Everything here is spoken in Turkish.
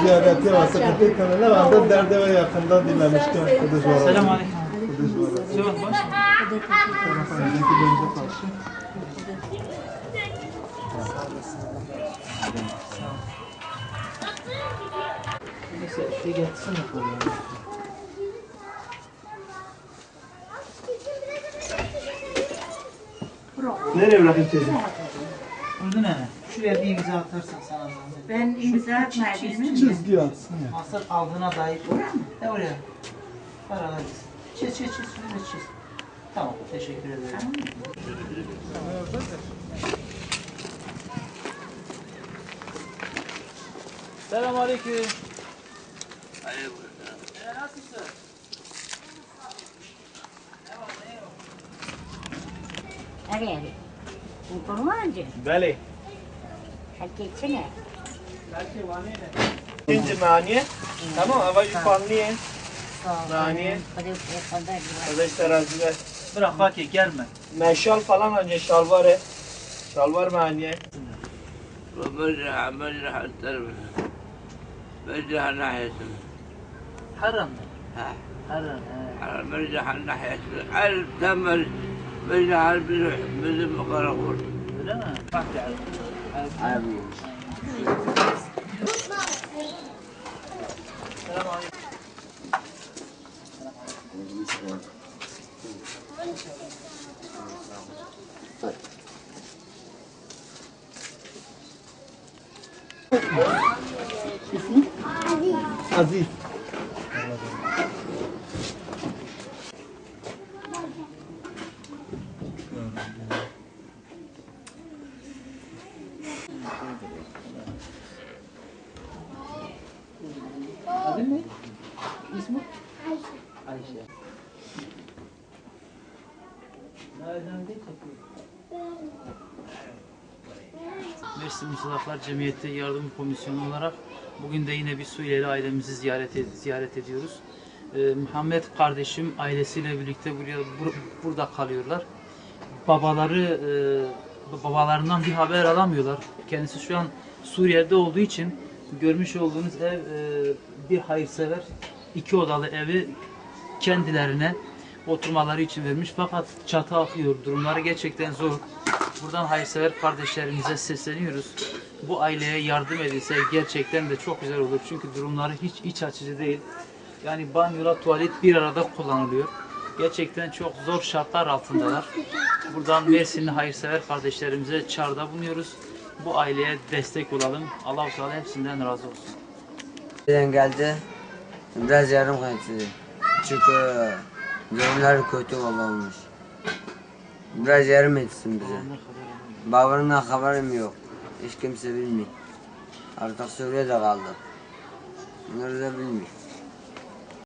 Ziyareti var, sıkıntı kanalına vardı. Derde ve yakında dinlemiştim. Kudüs var. Selam aleyküm. Kudüs var. Selam baş. Tarafındaki dönce karşı. Neyse, bir geçsin bakalım. Nereye bırakayım teyze? Burada ne? Şuraya bir imza atarsan sana zahmet. Ben imza atmayayım. Çizgi atsın ya. Hasır aldığına dair. Oraya mı? Oraya. Paralar gitsin. Çiz. Şurada çiz. Tamam, teşekkür ederim. Selam aleyküm. Nasılsın? Nereye? Informancı. Beli. Herkesine. İkinci maniye. Tamam, ama yukarıya. Maniye. Kardeş teraziler. Bırak Fakir gelme. Meşal falan önce şalvar. Şalvar maniye. ومرجع التربة مرجع ناحية Haram mı? ها Haram. مرجع ناحية الف تمر مرجع بزم قرقور Öyle mi? Fakir abi. Selam aleyküm. Aziz. Adın ne? İsmi? Ayşe. Nereden değil Mersin Musallaflar Cemiyeti Yardım Komisyonu olarak bugün de yine bir Suriyeli ailemizi ziyaret ediyoruz. Muhammed kardeşim ailesiyle birlikte burada kalıyorlar. Babalarından bir haber alamıyorlar. Kendisi şu an Suriye'de olduğu için görmüş olduğunuz ev bir hayırsever 2 odalı evi kendilerine oturmaları için vermiş. Fakat çatı akıyor. Durumları gerçekten zor. Buradan hayırsever kardeşlerimize sesleniyoruz. Bu aileye yardım edilse gerçekten de çok güzel olur. Çünkü durumları hiç iç açıcı değil. Yani banyola tuvalet bir arada kullanılıyor. Gerçekten çok zor şartlar altındalar. Buradan Mersinli hayırsever kardeşlerimize çağrıda bulunuyoruz. Bu aileye destek olalım. Allah-u Teala hepsinden razı olsun. Geldi. Biraz yarım kayıtlı. Çünkü durumlar kötü olmuş. Biraz yarım etsin bize. Babamın haberim yok. Hiç kimse bilmiyor. Artık Suriye'de kaldık. Bunları da bilmiyor.